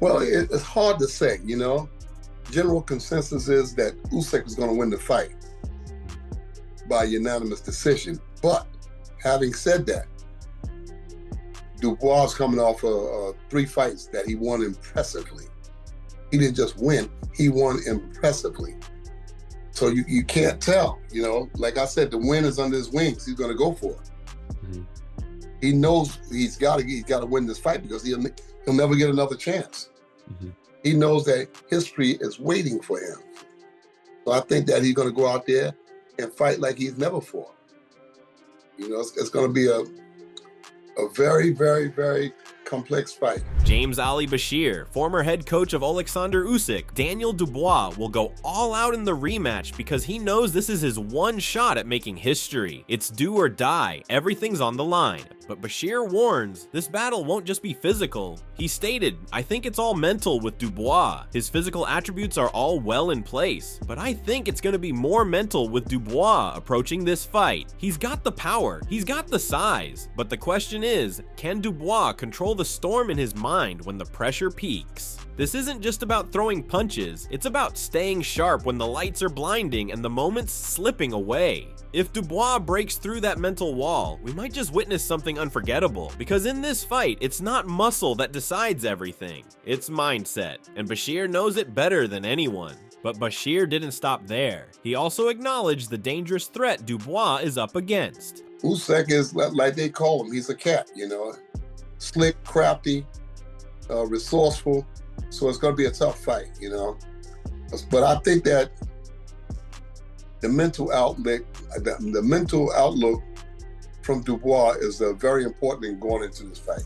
Well, it's hard to say, you know. General consensus is that Usyk is going to win the fight by unanimous decision. But having said that, Dubois is coming off three fights that he won impressively. He didn't just win, he won impressively. So you can't tell, you know. Like I said, the win is under his wings. He's going to go for it. Mm-hmm. He knows he's got to win this fight because he'll never get another chance. Mm-hmm. He knows that history is waiting for him. So I think that he's going to go out there and fight like he's never fought. You know, it's going to be a very, very, very complex fight. James Ali Bashir, former head coach of Oleksandr Usyk, Daniel Dubois will go all out in the rematch because he knows this is his one shot at making history. It's do or die, everything's on the line. But Bashir warns, this battle won't just be physical. He stated, "I think it's all mental with Dubois. His physical attributes are all well in place, but I think it's gonna be more mental with Dubois approaching this fight. He's got the power, he's got the size, but the question is, can Dubois control the storm in his mind when the pressure peaks?" This isn't just about throwing punches, it's about staying sharp when the lights are blinding and the moment's slipping away. If Dubois breaks through that mental wall, we might just witness something unforgettable, because in this fight, it's not muscle that decides everything, it's mindset, and Bashir knows it better than anyone. But Bashir didn't stop there. He also acknowledged the dangerous threat Dubois is up against. Usyk is like they call him, he's a cat, you know, slick, crafty, resourceful, so it's going to be a tough fight, you know. But I think that the mental outlook from Dubois is very important in going into this fight.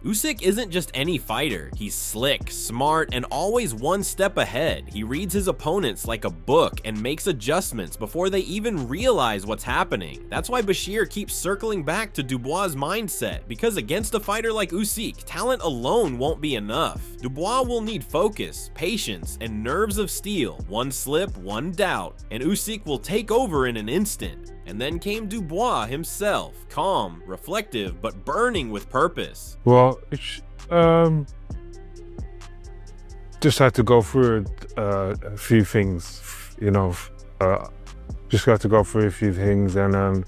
Usyk isn't just any fighter. He's slick, smart, and always one step ahead. He reads his opponents like a book and makes adjustments before they even realize what's happening. That's why Bashir keeps circling back to Dubois' mindset, because against a fighter like Usyk, talent alone won't be enough. Dubois will need focus, patience, and nerves of steel. One slip, one doubt, and Usyk will take over in an instant. And then came Dubois himself, calm, reflective, but burning with purpose. Well, just had to go through a few things, you know. Just got to go through a few things and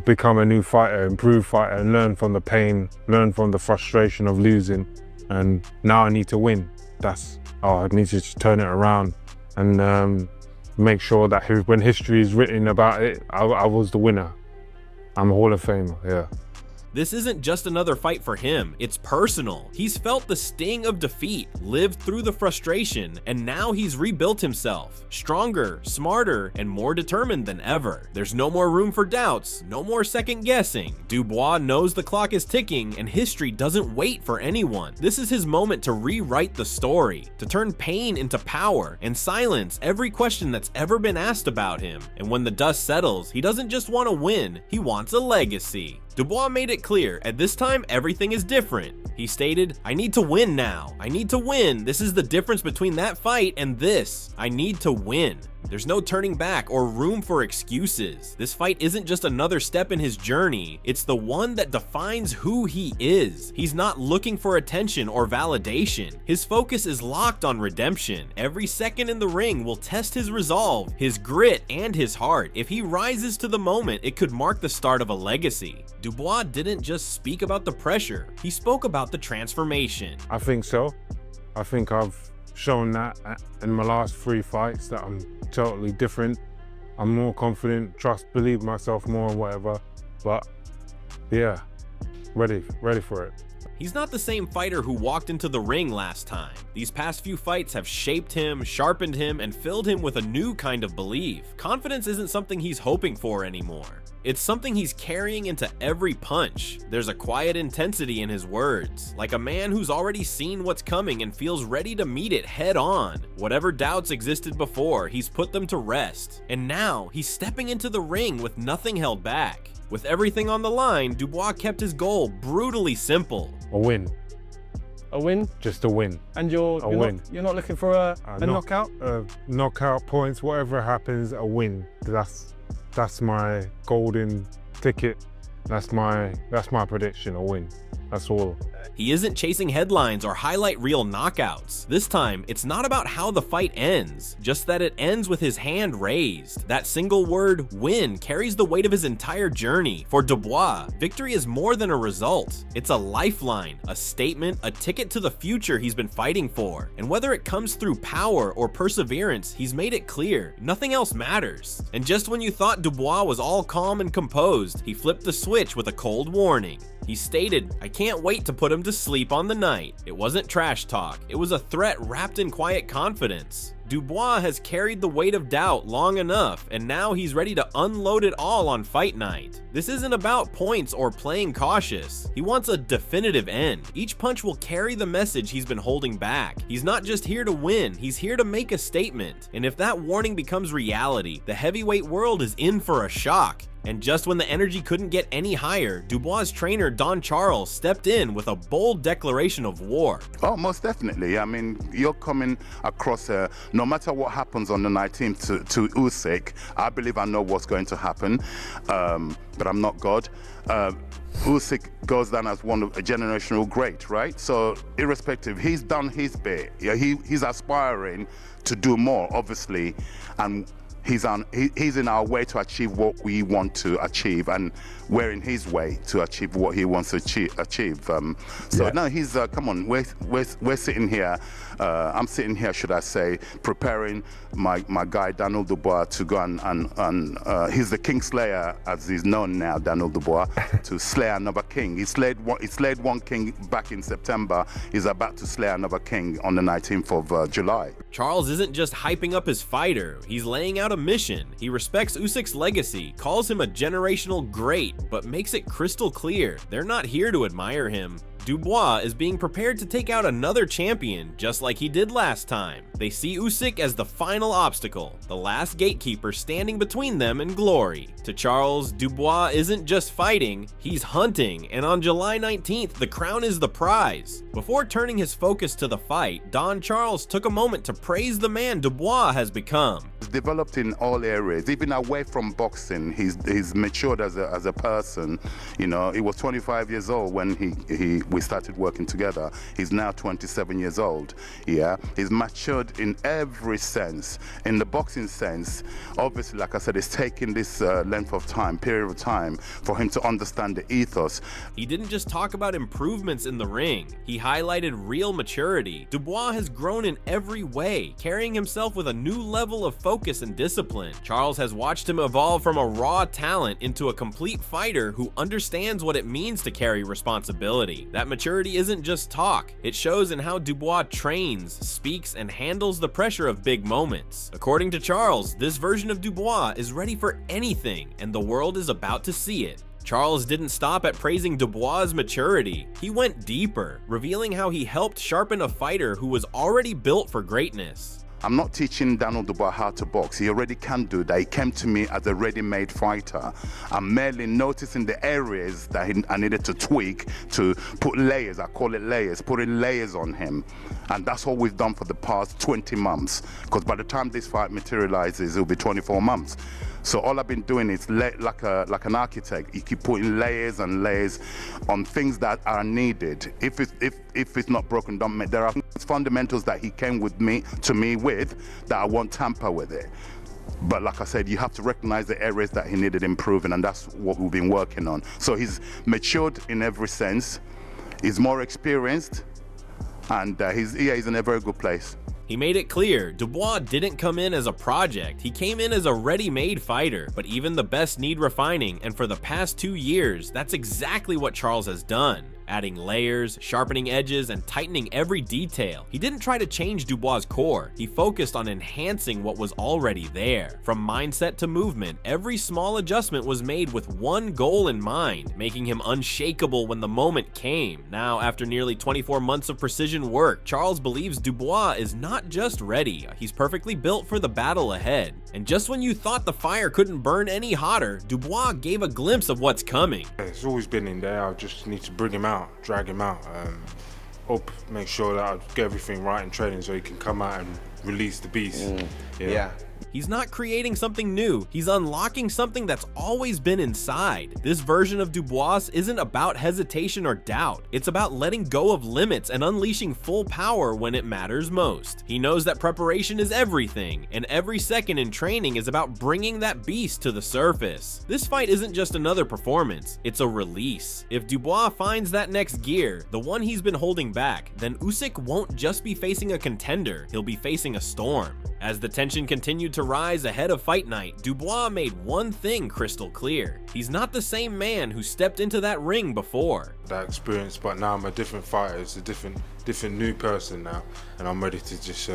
become a new fighter, improved fighter, and learn from the pain, learn from the frustration of losing. And now I need to win. I need to just turn it around and make sure that when history is written about it, I was the winner. I'm a Hall of Famer, yeah. This isn't just another fight for him, it's personal. He's felt the sting of defeat, lived through the frustration, and now he's rebuilt himself. Stronger, smarter, and more determined than ever. There's no more room for doubts, no more second guessing. Dubois knows the clock is ticking and history doesn't wait for anyone. This is his moment to rewrite the story, to turn pain into power, and silence every question that's ever been asked about him. And when the dust settles, he doesn't just want to win, he wants a legacy. Dubois made it clear, at this time everything is different. He stated, "I need to win now. I need to win. This is the difference between that fight and this. I need to win." There's no turning back or room for excuses. This fight isn't just another step in his journey, it's the one that defines who he is. He's not looking for attention or validation. His focus is locked on redemption. Every second in the ring will test his resolve, his grit, and his heart. If he rises to the moment, it could mark the start of a legacy. Dubois didn't just speak about the pressure, he spoke about the transformation. I think so. I think I've shown that in my last 3 fights that I'm totally different. I'm more confident, believe myself more and whatever. But yeah, ready for it. He's not the same fighter who walked into the ring last time. These past few fights have shaped him, sharpened him, and filled him with a new kind of belief. Confidence isn't something he's hoping for anymore. It's something he's carrying into every punch. There's a quiet intensity in his words, like a man who's already seen what's coming and feels ready to meet it head on. Whatever doubts existed before, he's put them to rest. And now, he's stepping into the ring with nothing held back. With everything on the line, Dubois kept his goal brutally simple. A win. A win? Just a win. And you're not looking for a knockout? Knockout points, whatever happens, a win. That's my golden ticket That's my prediction, a win. That's all. He isn't chasing headlines or highlight reel knockouts. This time, it's not about how the fight ends, just that it ends with his hand raised. That single word, win, carries the weight of his entire journey. For Dubois, victory is more than a result. It's a lifeline, a statement, a ticket to the future he's been fighting for. And whether it comes through power or perseverance, he's made it clear, nothing else matters. And just when you thought Dubois was all calm and composed, he flipped the switch with a cold warning. He stated, "I can't wait to put him to sleep on the night." It wasn't trash talk, it was a threat wrapped in quiet confidence. Dubois has carried the weight of doubt long enough, and now he's ready to unload it all on fight night. This isn't about points or playing cautious. He wants a definitive end. Each punch will carry the message he's been holding back. He's not just here to win, he's here to make a statement. And if that warning becomes reality, the heavyweight world is in for a shock. And just when the energy couldn't get any higher, Dubois' trainer Don Charles stepped in with a bold declaration of war. Oh, most definitely. I mean, you're coming across no matter what happens on the 19th to Usyk, I believe I know what's going to happen, but I'm not God. Usyk goes down as one of a generational great, right? So irrespective, he's done his bit. Yeah, he's aspiring to do more, obviously, and he's in our way to achieve what we want to achieve, and we're in his way to achieve what he wants to achieve. No, he's come on. We're sitting here. I'm sitting here, should I say, preparing my guy Daniel Dubois to go and he's the King Slayer, as he's known now, Daniel Dubois, to slay another king. He slayed one king back in September. He's about to slay another king on the 19th of July. Charles isn't just hyping up his fighter, he's laying out a mission. He respects Usyk's legacy, calls him a generational great, but makes it crystal clear they're not here to admire him. Dubois is being prepared to take out another champion, just like he did last time. They see Usyk as the final obstacle, the last gatekeeper standing between them and glory. To Charles, Dubois isn't just fighting, he's hunting, and on July 19th, the crown is the prize. Before turning his focus to the fight, Don Charles took a moment to praise the man Dubois has become. He's developed in all areas, even away from boxing. He's matured as a person. You know, he was 25 years old when we started working together. He's now 27 years old. Yeah, he's matured in every sense. In the boxing sense, obviously, like I said, it's taken this period of time for him to understand the ethos. He didn't just talk about improvements in the ring, he highlighted real maturity. Dubois has grown in every way, carrying himself with a new level of focus and discipline. Charles has watched him evolve from a raw talent into a complete fighter who understands what it means to carry responsibility. That maturity isn't just talk, it shows in how Dubois trains, speaks, and handles the pressure of big moments. According to Charles, this version of Dubois is ready for anything, and the world is about to see it. Charles didn't stop at praising Dubois' maturity. He went deeper, revealing how he helped sharpen a fighter who was already built for greatness. I'm not teaching Daniel Dubois how to box. He already can do that. He came to me as a ready-made fighter. I'm merely noticing the areas that I needed to tweak, to put layers, I call it layers, putting layers on him. And that's what we've done for the past 20 months. Because by the time this fight materializes, it'll be 24 months. So all I've been doing is like an architect. You keep putting layers and layers on things that are needed. If it's not broken, don't make. There are fundamentals that he came with me with that I won't tamper with it. But like I said, you have to recognize the areas that he needed improving, and that's what we've been working on. So he's matured in every sense. He's more experienced, and he's in a very good place. He made it clear, Dubois didn't come in as a project, he came in as a ready-made fighter, but even the best need refining, and for the past 2 years, that's exactly what Charles has done. Adding layers, sharpening edges, and tightening every detail. He didn't try to change Dubois' core, he focused on enhancing what was already there. From mindset to movement, every small adjustment was made with one goal in mind, making him unshakable when the moment came. Now, after nearly 24 months of precision work, Charles believes Dubois is not just ready, he's perfectly built for the battle ahead. And just when you thought the fire couldn't burn any hotter, Dubois gave a glimpse of what's coming. It's always been in there, I just need to bring him out. Drag him out, make sure that I get everything right in training so he can come out and release the beast. Yeah. He's not creating something new, he's unlocking something that's always been inside. This version of Dubois isn't about hesitation or doubt, it's about letting go of limits and unleashing full power when it matters most. He knows that preparation is everything, and every second in training is about bringing that beast to the surface. This fight isn't just another performance, it's a release. If Dubois finds that next gear, the one he's been holding back, then Usyk won't just be facing a contender, he'll be facing a storm. As the tension continued to rise ahead of fight night, Dubois made one thing crystal clear. He's not the same man who stepped into that ring before. That experience, but now I'm a different fighter. It's a different new person now, and I'm ready to just,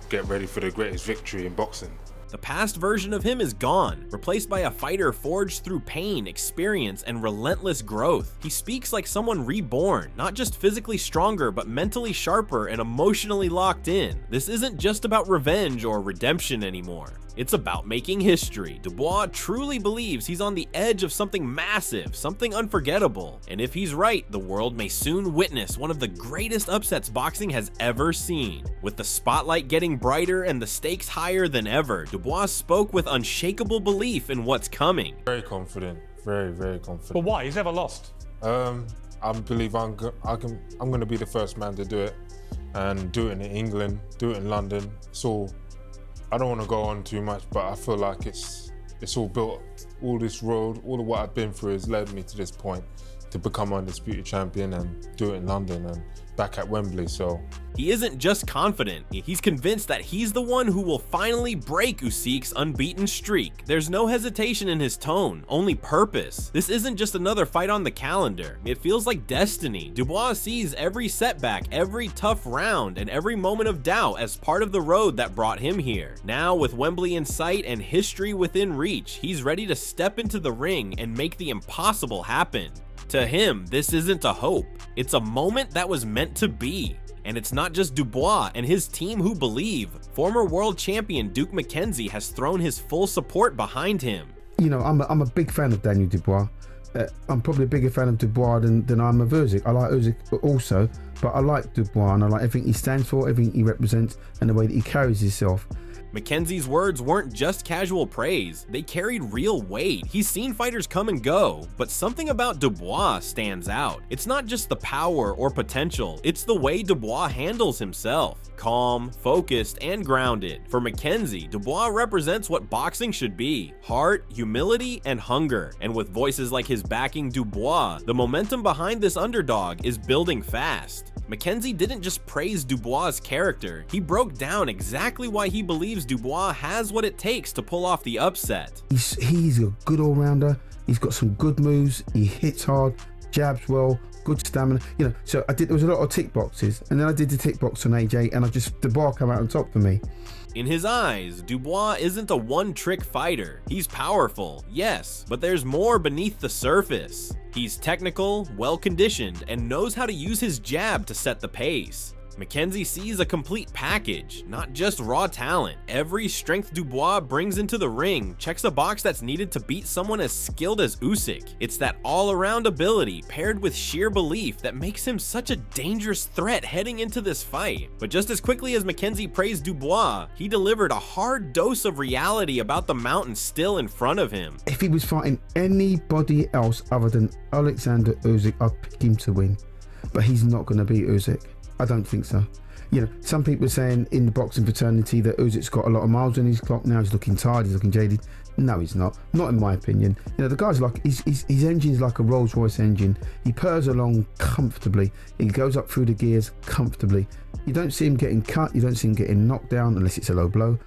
get ready for the greatest victory in boxing. The past version of him is gone, replaced by a fighter forged through pain, experience, and relentless growth. He speaks like someone reborn, not just physically stronger, but mentally sharper and emotionally locked in. This isn't just about revenge or redemption anymore. It's about making history. Dubois truly believes he's on the edge of something massive, something unforgettable. And if he's right, the world may soon witness one of the greatest upsets boxing has ever seen. With the spotlight getting brighter and the stakes higher than ever, Dubois spoke with unshakable belief in what's coming. Very confident, very, very confident. But why? He's never lost. I believe I'm going to be the first man to do it, and do it in England, do it in London. So I don't want to go on too much, but I feel like it's all built. All this road, all of what I've been through has led me to this point to become undisputed champion and do it in London and back at Wembley. So he isn't just confident, he's convinced that he's the one who will finally break Usyk's unbeaten streak. There's no hesitation in his tone, only purpose. This isn't just another fight on the calendar, it feels like destiny. Dubois sees every setback, every tough round, and every moment of doubt as part of the road that brought him here. Now, with Wembley in sight and history within reach, he's ready to step into the ring and make the impossible happen. To him, this isn't a hope, it's a moment that was meant to be. And it's not just Dubois and his team who believe. Former world champion Duke McKenzie has thrown his full support behind him. You know, I'm a big fan of Daniel Dubois. I'm probably a bigger fan of Dubois than I'm of Usyk. I like Usyk also, but I like Dubois and I like everything he stands for, everything he represents, and the way that he carries himself. McKenzie's words weren't just casual praise, they carried real weight. He's seen fighters come and go, but something about Dubois stands out. It's not just the power or potential, it's the way Dubois handles himself. Calm, focused, and grounded. For McKenzie, Dubois represents what boxing should be: heart, humility, and hunger. And with voices like his backing Dubois, the momentum behind this underdog is building fast. McKenzie didn't just praise Dubois' character, he broke down exactly why he believes Dubois has what it takes to pull off the upset. He's a good all-rounder, he's got some good moves, he hits hard, jabs well, good stamina. You know, so there was a lot of tick boxes, and then I did the tick box on AJ, and Dubois came out on top for me. In his eyes, Dubois isn't a one-trick fighter. He's powerful, yes, but there's more beneath the surface. He's technical, well-conditioned, and knows how to use his jab to set the pace. McKenzie sees a complete package, not just raw talent. Every strength Dubois brings into the ring checks a box that's needed to beat someone as skilled as Usyk. It's that all-around ability paired with sheer belief that makes him such a dangerous threat heading into this fight. But just as quickly as McKenzie praised Dubois, he delivered a hard dose of reality about the mountain still in front of him. If he was fighting anybody else other than Oleksandr Usyk, I'd pick him to win. But he's not going to beat Usyk. I don't think so. You know, some people are saying in the boxing fraternity that Usyk's got a lot of miles on his clock now, he's looking tired, he's looking jaded. No, he's not. Not in my opinion. You know, the guy's like, his engine's like a Rolls-Royce engine. He purrs along comfortably. He goes up through the gears comfortably. You don't see him getting cut, you don't see him getting knocked down unless it's a low blow.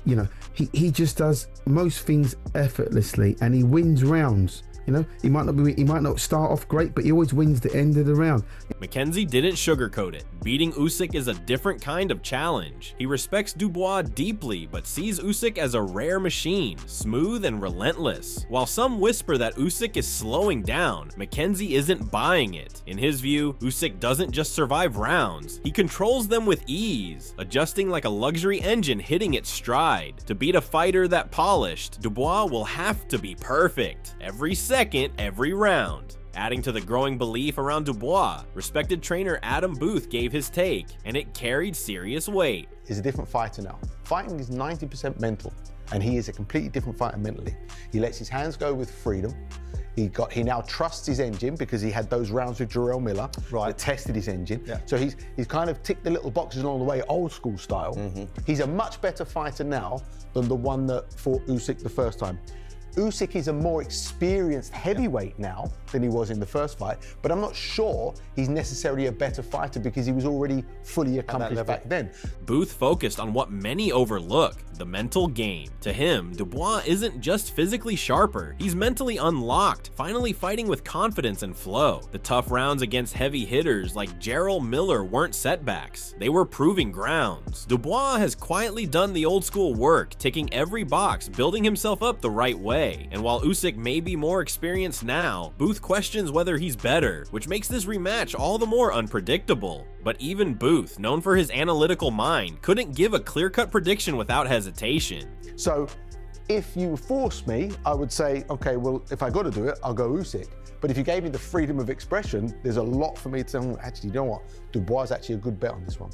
You know, he just does most things effortlessly and he wins rounds. You know, he might not start off great, but he always wins the end of the round. McKenzie didn't sugarcoat it. Beating Usyk is a different kind of challenge. He respects Dubois deeply, but sees Usyk as a rare machine, smooth and relentless. While some whisper that Usyk is slowing down, McKenzie isn't buying it. In his view, Usyk doesn't just survive rounds, he controls them with ease, adjusting like a luxury engine hitting its stride. To beat a fighter that polished, Dubois will have to be perfect. Every second, every round. Adding to the growing belief around Dubois, respected trainer Adam Booth gave his take, and it carried serious weight. He's a different fighter now. fighting is 90% mental, and he is a completely different fighter mentally. He lets his hands go with freedom. He now trusts his engine because he had those rounds with Jarrell Miller that tested his engine. Yeah. So he's kind of ticked the little boxes along the way, old school style. He's a much better fighter now than the one that fought Usyk the first time. Usyk is a more experienced heavyweight now than he was in the first fight, but I'm not sure he's necessarily a better fighter because he was already fully accomplished back then. Booth focused on what many overlook, the mental game. To him, Dubois isn't just physically sharper, he's mentally unlocked, finally fighting with confidence and flow. The tough rounds against heavy hitters like Jarrell Miller weren't setbacks, they were proving grounds. Dubois has quietly done the old school work, ticking every box, building himself up the right way. And while Usyk may be more experienced now, Booth questions whether he's better, which makes this rematch all the more unpredictable. But even Booth, known for his analytical mind, couldn't give a clear-cut prediction without hesitation. So, if you force me, I would say, okay, well, if I got to do it, I'll go Usyk. But if you gave me the freedom of expression, there's a lot for me to say, actually, you know what? Dubois is actually a good bet on this one.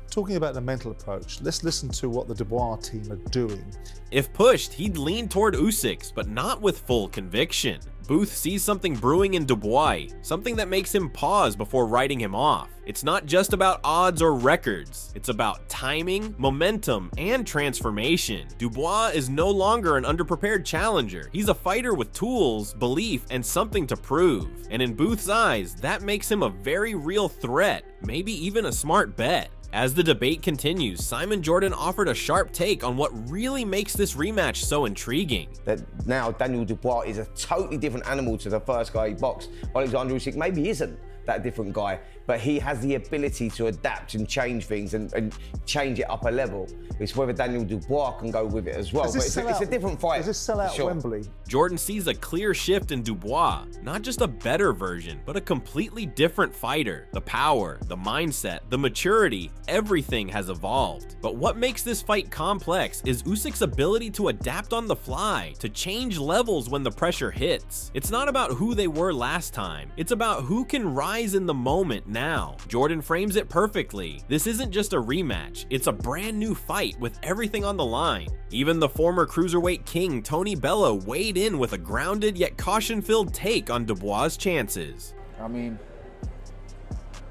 Talking about the mental approach, let's listen to what the Dubois team are doing. If pushed, he'd lean toward Usyk's, but not with full conviction. Booth sees something brewing in Dubois, something that makes him pause before writing him off. It's not just about odds or records, it's about timing, momentum, and transformation. Dubois is no longer an underprepared challenger. He's a fighter with tools, belief, and something to prove. And in Booth's eyes, that makes him a very real threat, maybe even a smart bet. As the debate continues, Simon Jordan offered a sharp take on what really makes this rematch so intriguing. That now Daniel Dubois is a totally different animal to the first guy he boxed. Oleksandr Usyk maybe isn't that different guy, but he has the ability to adapt and change things and change it up a level. It's whether Daniel Dubois can go with it as well. But it's a different fight. Does this sell out Wembley? Jordan sees a clear shift in Dubois, not just a better version, but a completely different fighter. The power, the mindset, the maturity, everything has evolved. But what makes this fight complex is Usyk's ability to adapt on the fly, to change levels when the pressure hits. It's not about who they were last time, it's about who can rise in the moment now. Jordan frames it perfectly. This isn't just a rematch, it's a brand new fight with everything on the line. Even the former cruiserweight king Tony Bello weighed in with a grounded yet caution-filled take on Dubois' chances. I mean,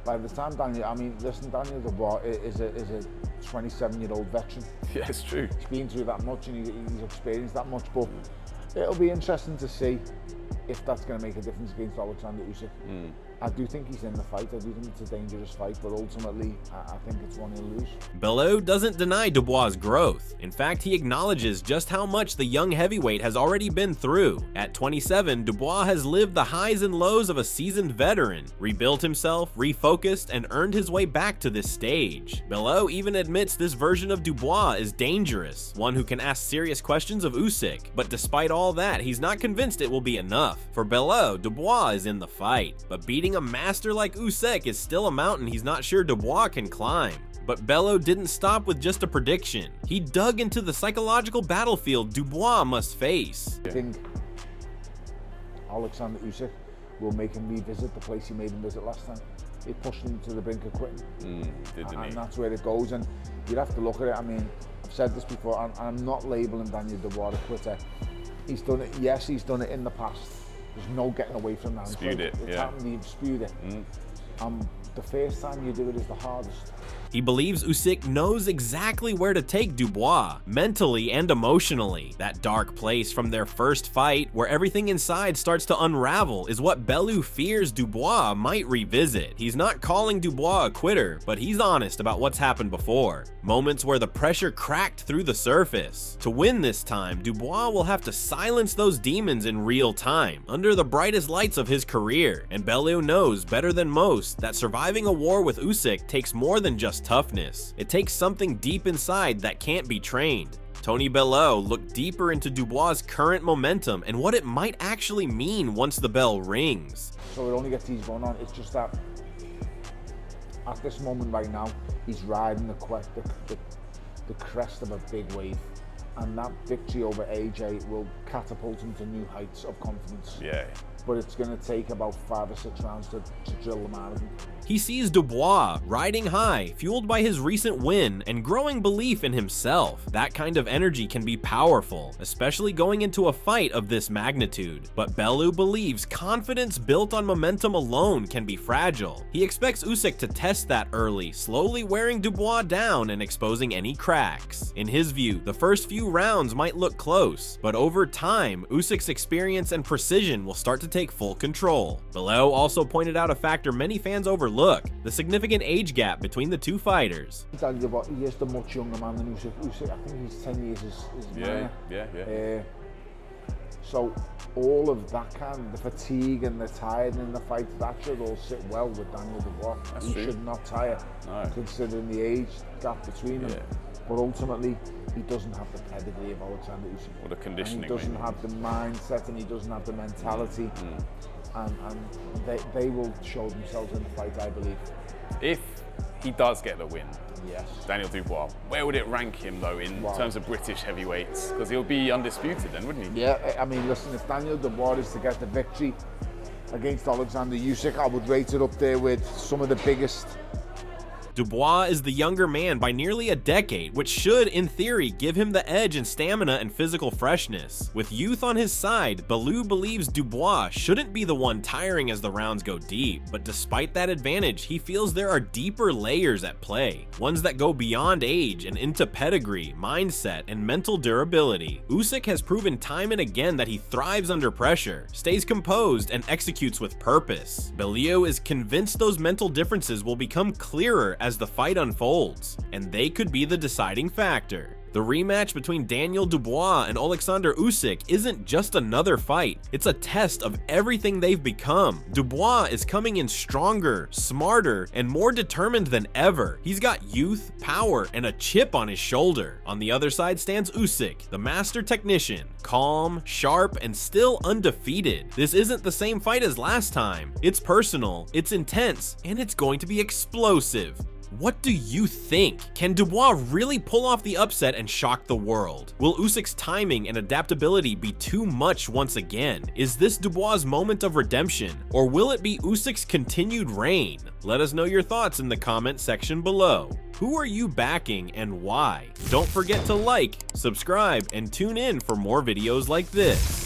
by the time Daniel Dubois is a 27-year-old veteran. Yeah, it's true. He's been through that much and he's experienced that much, but it'll be interesting to see if that's going to make a difference against Oleksandr Usyk. I do think he's in the fight. I do think it's a dangerous fight, but ultimately, I think it's one he'll lose. Bello doesn't deny Dubois' growth. In fact, he acknowledges just how much the young heavyweight has already been through. At 27, Dubois has lived the highs and lows of a seasoned veteran, rebuilt himself, refocused, and earned his way back to this stage. Bello even admits this version of Dubois is dangerous, one who can ask serious questions of Usyk. But despite all that, he's not convinced it will be enough. For Bello, Dubois is in the fight, but beating a master like Usyk is still a mountain he's not sure Dubois can climb. But Bello didn't stop with just a prediction. He dug into the psychological battlefield Dubois must face. I think Oleksandr Usyk will make him revisit the place he made him visit last time. It pushed him to the brink of quitting. And that's where it goes, and you'd have to look at it. I mean, I've said this before, and I'm not labelling Daniel Dubois a quitter. He's done it, yes, he's done it in the past. There's no getting away from that. Spewed it, it's happened, you've spewed it. The first time you do it is the hardest. He believes Usyk knows exactly where to take Dubois, mentally and emotionally. That dark place from their first fight, where everything inside starts to unravel, is what Bello fears Dubois might revisit. He's not calling Dubois a quitter, but he's honest about what's happened before. Moments where the pressure cracked through the surface. To win this time, Dubois will have to silence those demons in real time, under the brightest lights of his career. And Bello knows better than most that surviving a war with Usyk takes more than just toughness. It takes something deep inside that can't be trained. Tony Bello looked deeper into Dubois' current momentum and what it might actually mean once the bell rings. So it only gets easy going on. It's just that at this moment right now, he's riding the crest of a big wave. And that victory over AJ will catapult him to new heights of confidence. Yeah. But it's going to take about 5 or 6 rounds to drill them out of him. He sees Dubois riding high, fueled by his recent win and growing belief in himself. That kind of energy can be powerful, especially going into a fight of this magnitude. But Bellew believes confidence built on momentum alone can be fragile. He expects Usyk to test that early, slowly wearing Dubois down and exposing any cracks. In his view, the first few rounds might look close, but over time, Usyk's experience and precision will start to take full control. Bellew also pointed out a factor many fans overlook: the significant age gap between the two fighters. He is the much younger man than Usyk. Usyk, I think he's 10 years his man. Yeah. So all of that the fatigue and the tired in the fight, that should all sit well with Daniel Dubois. He should not tire, considering the age gap between them. But ultimately, he doesn't have the pedigree of Oleksandr Usyk. Or the conditioning. And he doesn't have the mindset, and he doesn't have the mentality. And they will show themselves in the fight, I believe. If he does get the win, yes, Daniel Dubois, where would it rank him though in terms of British heavyweights? Because he'll be undisputed then, wouldn't he? Yeah, I mean, listen, if Daniel Dubois is to get the victory against Oleksandr Usyk, I would rate it up there with some of the biggest. Dubois is the younger man by nearly a decade, which should, in theory, give him the edge in stamina and physical freshness. With youth on his side, Bellew believes Dubois shouldn't be the one tiring as the rounds go deep, but despite that advantage, he feels there are deeper layers at play, ones that go beyond age and into pedigree, mindset, and mental durability. Usyk has proven time and again that he thrives under pressure, stays composed, and executes with purpose. Bellew is convinced those mental differences will become clearer as the fight unfolds, and they could be the deciding factor. The rematch between Daniel Dubois and Oleksandr Usyk isn't just another fight, it's a test of everything they've become. Dubois is coming in stronger, smarter, and more determined than ever. He's got youth, power, and a chip on his shoulder. On the other side stands Usyk, the master technician, calm, sharp, and still undefeated. This isn't the same fight as last time. It's personal, it's intense, and it's going to be explosive. What do you think? Can Dubois really pull off the upset and shock the world? Will Usyk's timing and adaptability be too much once again? Is this Dubois' moment of redemption, or will it be Usyk's continued reign? Let us know your thoughts in the comment section below. Who are you backing and why? Don't forget to like, subscribe, and tune in for more videos like this.